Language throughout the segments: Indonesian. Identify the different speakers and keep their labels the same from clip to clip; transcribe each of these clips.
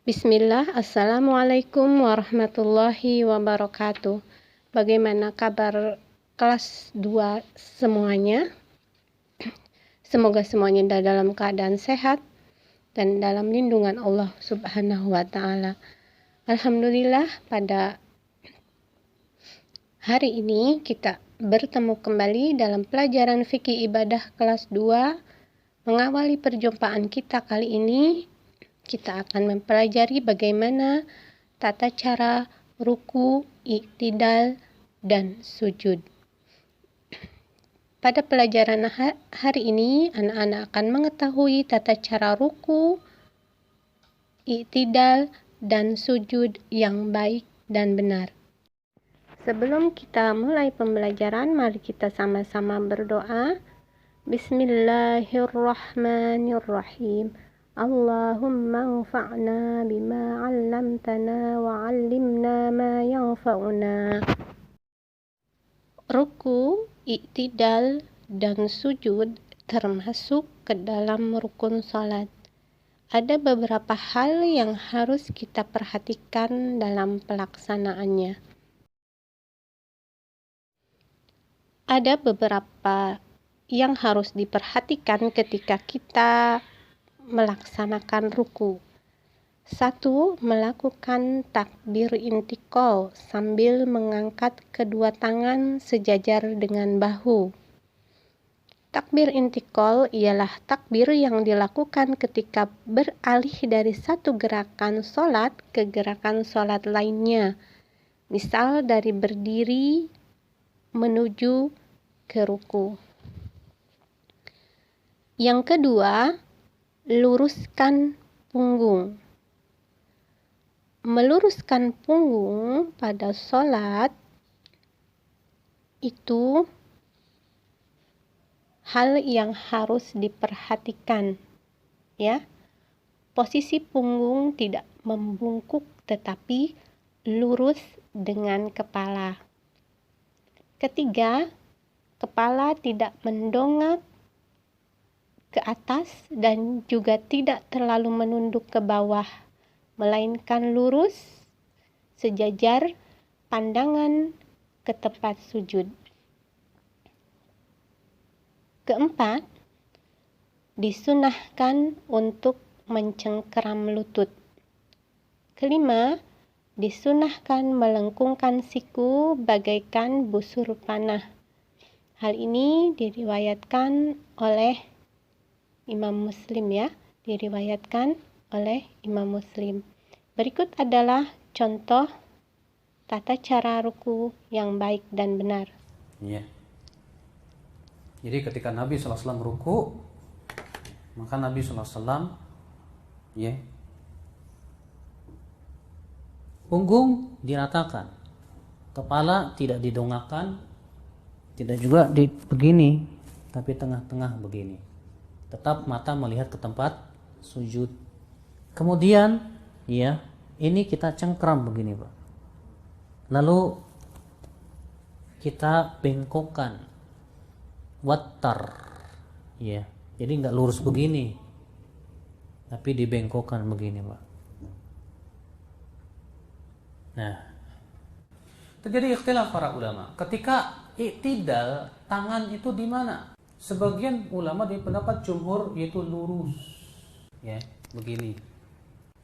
Speaker 1: Bismillah, Assalamualaikum warahmatullahi wabarakatuh. Bagaimana kabar kelas 2 semuanya? Semoga semuanya dalam keadaan sehat dan dalam lindungan Allah Subhanahu wa Ta'ala. Alhamdulillah, pada hari ini kita bertemu kembali dalam pelajaran fikih ibadah kelas 2. Mengawali perjumpaan kita kali ini, kita akan mempelajari bagaimana tata cara ruku, i'tidal, dan sujud. Pada pelajaran hari ini, anak-anak akan mengetahui tata cara ruku, i'tidal, dan sujud yang baik dan benar. Sebelum kita mulai pembelajaran, mari kita sama-sama berdoa. Bismillahirrahmanirrahim. Allahumma anfa'na bima 'allamtana wa 'allimna ma yanfa'una. Ruku, i'tidal, dan sujud termasuk ke dalam rukun salat. Ada beberapa hal yang harus kita perhatikan dalam pelaksanaannya. Ada beberapa yang harus diperhatikan ketika kita melaksanakan ruku. 1. Melakukan takbir intikal sambil mengangkat kedua tangan sejajar dengan bahu. Takbir intikal ialah takbir yang dilakukan ketika beralih dari satu gerakan sholat ke gerakan sholat lainnya. Misal dari berdiri menuju ke ruku. Yang kedua, luruskan punggung. Meluruskan punggung pada sholat itu hal yang harus diperhatikan, ya. Posisi punggung tidak membungkuk tetapi lurus dengan kepala. Ketiga, kepala tidak mendongak ke atas dan juga tidak terlalu menunduk ke bawah, melainkan lurus sejajar pandangan ke tempat sujud. Keempat, disunahkan untuk mencengkeram lutut. Kelima, disunahkan melengkungkan siku bagaikan busur panah. Hal ini diriwayatkan oleh Imam Muslim, ya, diriwayatkan oleh Imam Muslim. Berikut adalah contoh tata cara ruku yang baik dan benar.
Speaker 2: Ya. Jadi ketika Nabi SAW ruku, maka Nabi SAW ya, punggung diratakan, kepala tidak didongakkan, tidak juga begini, tapi tengah-tengah begini. Tetap mata melihat ke tempat sujud. Kemudian ya, ini kita cengkram begini, Pak. Lalu kita bengkokkan, wattar, ya. Jadi nggak lurus begini, tapi dibengkokkan begini, Pak. Nah, terjadi ikhtilaf para ulama. Ketika i'tidal, tangan itu di mana? Sebagian ulama di pendapat jumhur yaitu lurus, ya, begini.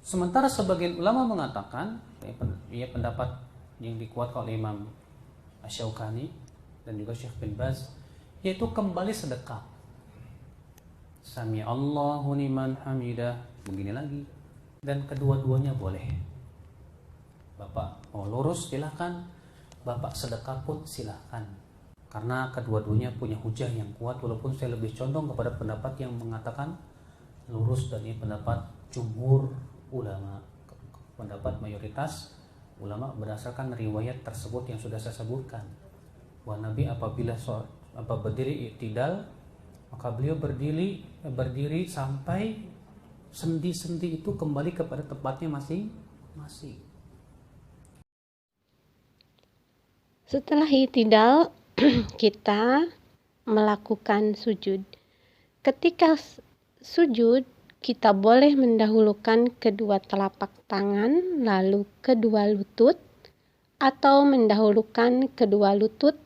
Speaker 2: Sementara sebagian ulama mengatakan, ya, pendapat yang dikuatkan oleh Imam Asy-Syaukani dan juga Syekh bin Baz, yaitu kembali sedekap. Sami Allahu liman hamidah, begini lagi. Dan kedua-duanya boleh. Bapak mau lurus silahkan, Bapak sedekap pun silahkan. Karena kedua-duanya punya hujah yang kuat, walaupun saya lebih condong kepada pendapat yang mengatakan lurus, dan ini pendapat jumhur ulama, pendapat mayoritas ulama berdasarkan riwayat tersebut yang sudah saya sebutkan. Bahwa Nabi apabila berdiri i'tidal, maka beliau berdiri sampai sendi-sendi itu kembali kepada tempatnya masing-masing.
Speaker 1: Setelah i'tidal, kita melakukan sujud. Ketika sujud, kita boleh mendahulukan kedua telapak tangan, lalu kedua lutut, atau mendahulukan kedua lutut,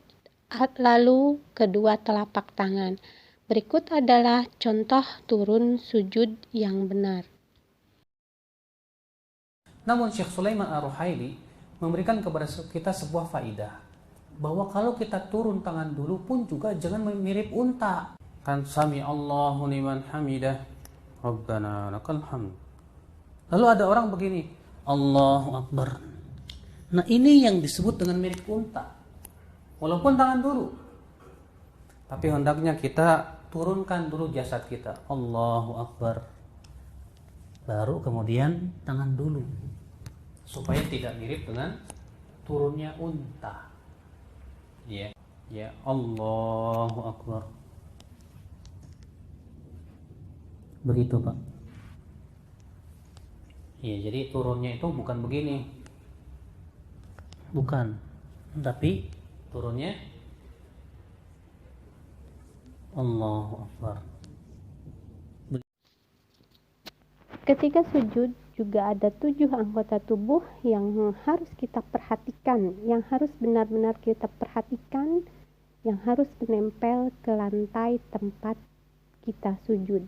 Speaker 1: lalu kedua telapak tangan. Berikut adalah contoh turun sujud yang benar.
Speaker 2: Namun Syekh Sulaiman Ar-Ruhaili memberikan kepada kita sebuah faidah, bahwa kalau kita turun tangan dulu pun juga jangan mirip unta. Kan sami Allahu liman hamidah, Rabbana lakal hamd. Lalu ada orang begini, Allahu Akbar. Nah, ini yang disebut dengan mirip unta. Walaupun tangan dulu, tapi hendaknya kita turunkan dulu jasad kita, Allahu Akbar, baru kemudian tangan dulu, supaya tidak mirip dengan turunnya unta. Ya, Allahu Akbar. Begitu, Pak. Ya, jadi turunnya itu bukan begini, bukan, tapi turunnya Allahu Akbar.
Speaker 1: Ketika sujud juga ada 7 anggota tubuh yang harus kita perhatikan, yang harus benar-benar kita perhatikan, yang harus menempel ke lantai tempat kita sujud,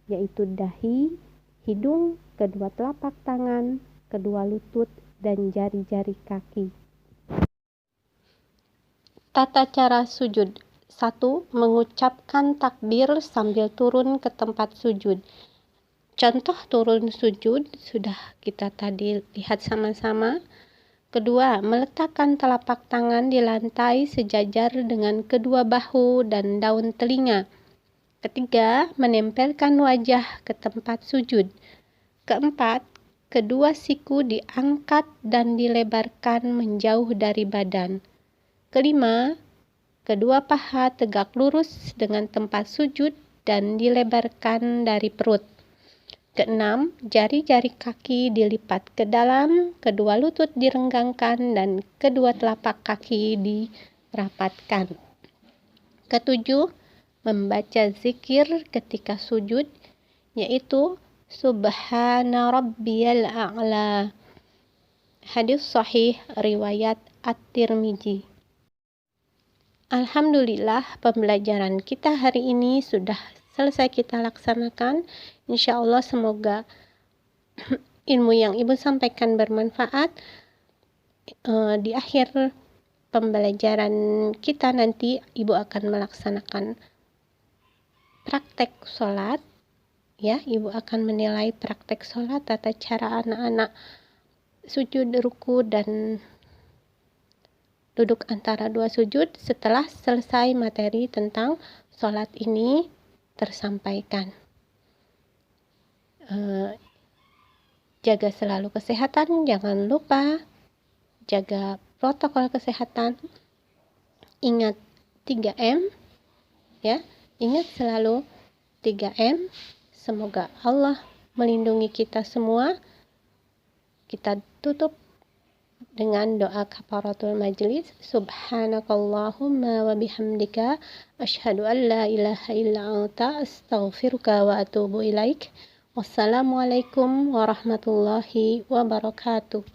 Speaker 1: yaitu dahi, hidung, kedua telapak tangan, kedua lutut, dan jari-jari kaki. Tata cara sujud. 1. Mengucapkan takbir sambil turun ke tempat sujud. Contoh turun sujud sudah kita tadi lihat sama-sama. Kedua, meletakkan telapak tangan di lantai sejajar dengan kedua bahu dan daun telinga. Ketiga, menempelkan wajah ke tempat sujud. Keempat, kedua siku diangkat dan dilebarkan menjauh dari badan. Kelima, kedua paha tegak lurus dengan tempat sujud dan dilebarkan dari perut. Keenam, jari-jari kaki dilipat ke dalam, kedua lutut direnggangkan, dan kedua telapak kaki dirapatkan. Ketujuh, membaca zikir ketika sujud, yaitu Subhana Rabbiyal A'la. Hadis sahih riwayat At-Tirmizi. Alhamdulillah, pembelajaran kita hari ini sudah selesai kita laksanakan. Insya Allah semoga ilmu yang Ibu sampaikan bermanfaat. Di akhir pembelajaran kita nanti Ibu akan melaksanakan praktek sholat. Ya, Ibu akan menilai praktek sholat, tata cara anak-anak sujud, ruku, dan duduk antara dua sujud. Setelah selesai materi tentang sholat ini tersampaikan. Jaga selalu kesehatan, jangan lupa jaga protokol kesehatan. Ingat 3M, ya, ingat selalu 3M. Semoga Allah melindungi kita semua. Kita tutup dengan doa kafaratul majlis. Subhanakallahumma wa bihamdika asyhadu an la ilaha illa anta astaghfiruka wa atubu ilaik. Wassalamualaikum warahmatullahi wabarakatuh.